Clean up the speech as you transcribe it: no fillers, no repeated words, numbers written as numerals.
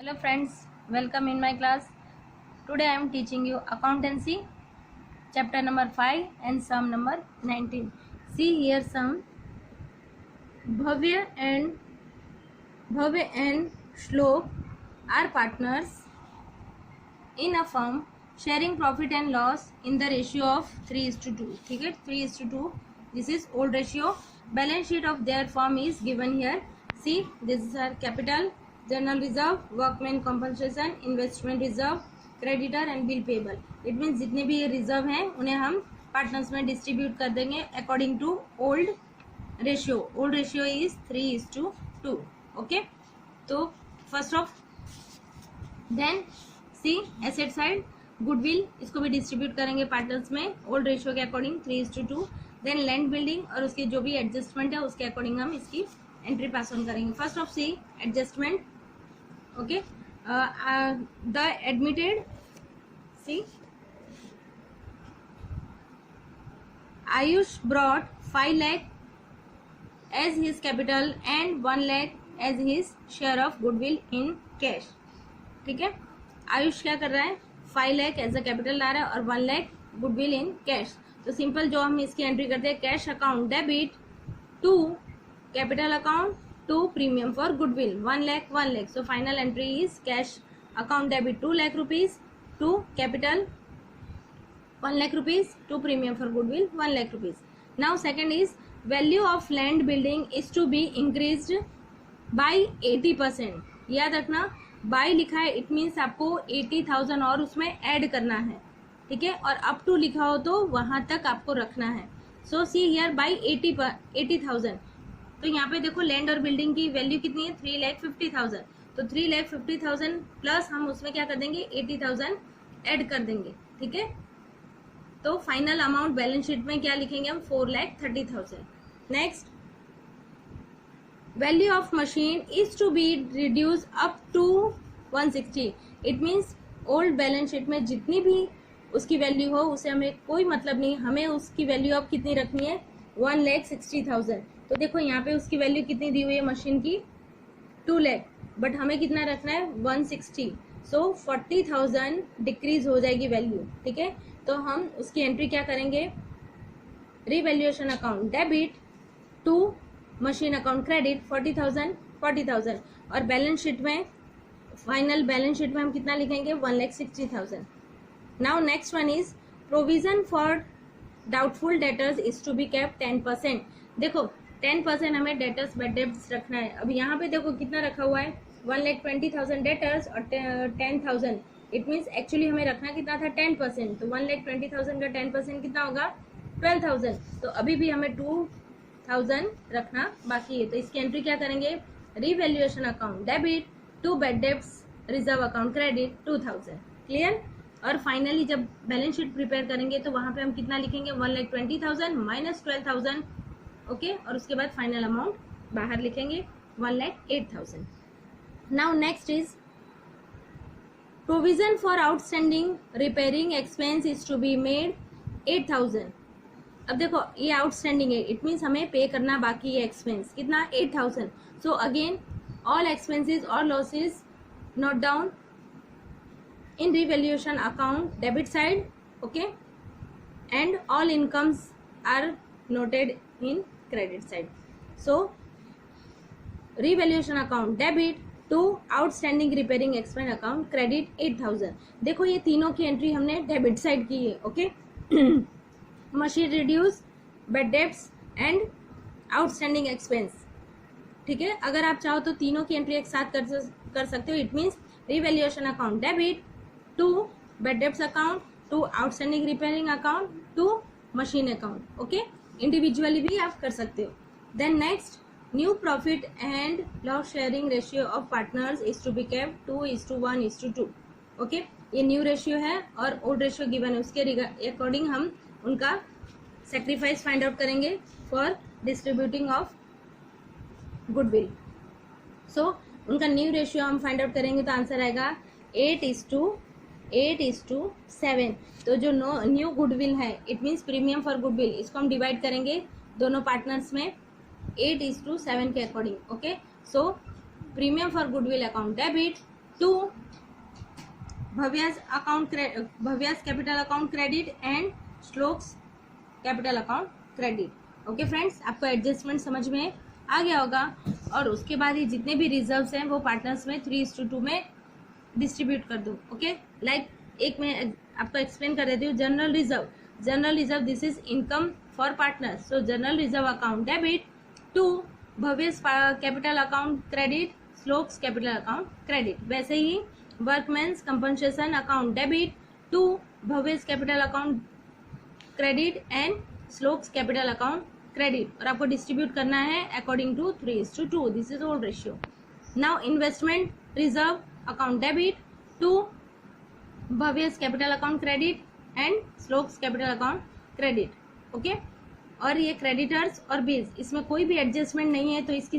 Hello friends, welcome in my class. Today I am teaching you accountancy chapter number 5 and sum number 19. See here some Bhavya and Shlok are partners in a firm sharing profit and loss in the ratio of 3:2. ठीक है, 3:2. This is old ratio. Balance sheet of their firm is given here. See, this is our capital, general reserve, workman compensation, investment reserve, creditor and bill payable. It means जितने भी ये reserve हैं उन्हें हम partners में distribute कर देंगे according to old ratio. Old ratio is 3:2. Okay, तो first of then see asset side goodwill, इसको भी डिस्ट्रीब्यूट करेंगे पार्टनर्स में ओल्ड रेशियो के अकॉर्डिंग 3:2. देन लैंड बिल्डिंग और उसके जो भी एडजस्टमेंट है उसके अकॉर्डिंग हम इसकी एंट्री पास ऑन करेंगे. First of see adjustment. Okay, the admitted, see, Ayush brought 5 lakh as his capital and 1 lakh as his share of goodwill in cash. ठीक है, आयुष क्या कर रहा है, 5 lakh एज अ कैपिटल ला रहा है और 1 lakh गुडविल इन कैश. तो सिंपल जो हम इसकी एंट्री करते हैं, cash account debit to capital account to premium for goodwill 1 lakh. So final entry is cash account debit 2 lakh rupees to capital 1 lakh rupees to premium for goodwill 1 lakh rupees. Now second is value of land building is to be increased by 80%. याद रखना by लिखा है, it means आपको 80,000 और उसमें add करना है. ठीक है, और अप टू लिखा हो तो वहां तक आपको रखना है. सो सी हियर by 80,000. तो यहाँ पे देखो लैंड और बिल्डिंग की वैल्यू कितनी है, 3,50,000. तो 3,50,000 प्लस हम उसमें क्या कर देंगे, 80,000 ऐड कर देंगे. ठीक है, तो फाइनल अमाउंट बैलेंस शीट में क्या लिखेंगे हम, 4,30,000. Next, value of machine is to be reduce up to 160. It means old balance sheet में जितनी भी उसकी वैल्यू हो उसे हमें कोई मतलब नहीं, हमें उसकी वैल्यू अब कितनी रखनी है, 1,60,000. तो देखो यहाँ पे उसकी वैल्यू कितनी दी हुई है मशीन की, 2 लाख, बट हमें कितना रखना है, 160. सो 40,000 डिक्रीज हो जाएगी वैल्यू. ठीक है, तो हम उसकी एंट्री क्या करेंगे, revaluation account debit to machine account credit 40,000. और बैलेंस शीट में, फाइनल बैलेंस शीट में हम कितना लिखेंगे, 1,60,000. Now next one is provision for doubtful debtors is to be kept 10%. देखो 10% हमें डेटर्स बैड डेट्स रखना है. अब यहाँ पे देखो कितना रखा हुआ है, 1,20,000 डेटर्स और 10,000. इट मीन्स एक्चुअली हमें रखना कितना था, 10%. तो 1,20,000 का 10% कितना होगा, 12,000. तो अभी भी हमें 2,000 रखना बाकी है. तो इसकी एंट्री क्या करेंगे, revaluation account debit to bad debts reserve account credit 2,000. Clear. और फाइनली जब बैलेंस शीट प्रिपेयर करेंगे तो वहां पे हम कितना लिखेंगे, 1,20,000 माइनस 12,000. ओके, और उसके बाद फाइनल अमाउंट बाहर लिखेंगे, 1,08,000. Now next is provision for outstanding repairing expense is to be made 8,000. अब देखो ये आउटस्टैंडिंग है, इट मीन्स हमें पे करना बाकी है एक्सपेंस कितना, 8,000. सो अगेन ऑल एक्सपेंसेस और losses note down in revaluation account debit side. Okay, and all incomes are noted in credit side. So revaluation account debit to outstanding repairing expense account credit 8,000. देखो ये तीनों की entry हमने debit side की है. Okay, machine reduce, bad debts and outstanding expense. ठीक है, अगर आप चाहो तो तीनों की एंट्री एक साथ कर सकते हो. It means revaluation account debit to bad debts account to outstanding repairing account to machine account. Okay, individually भी आप कर सकते हो. Then next, new profit and loss sharing ratio of partners is to be kept 2:1:2. Okay, ये new ratio है और old ratio given है, उसके अकॉर्डिंग हम उनका सेक्रीफाइस फाइंड आउट करेंगे for distributing of goodwill. So उनका न्यू रेशियो हम फाइंड आउट करेंगे तो आंसर आएगा 8:7. तो जो न्यू गुडविल है, it means premium for goodwill, इसको हम डिवाइड करेंगे दोनों पार्टनर्स में 8:7 के according. Okay, so premium for goodwill account debit to Bhavya's capital account credit and Shlok's capital account credit. Okay friends, आपको एडजस्टमेंट समझ में आ गया होगा। और उसके बाद ही जितने भी रिजर्व्स हैं वो पार्टनर्स में 3:2 में डिस्ट्रीब्यूट कर दो। ओके, लाइक एक मैं आपको एक्सप्लेन कर देती हूँ। General reserve this is income for partners, so general reserve account debit to Bhavya's capital account credit Shlok's capital account credit. वैसे ही workman's compensation account debit to Bhavya's capital account credit and Shlok's capital account credit. और आपको distribute करना है according to 3:2, this is old ratio. Now investment reserve account debit to Bhavya's capital account credit and Shlok's capital account credit. Okay, और ये creditors और bills, इसमें कोई भी एडजस्टमेंट नहीं है, तो इसकी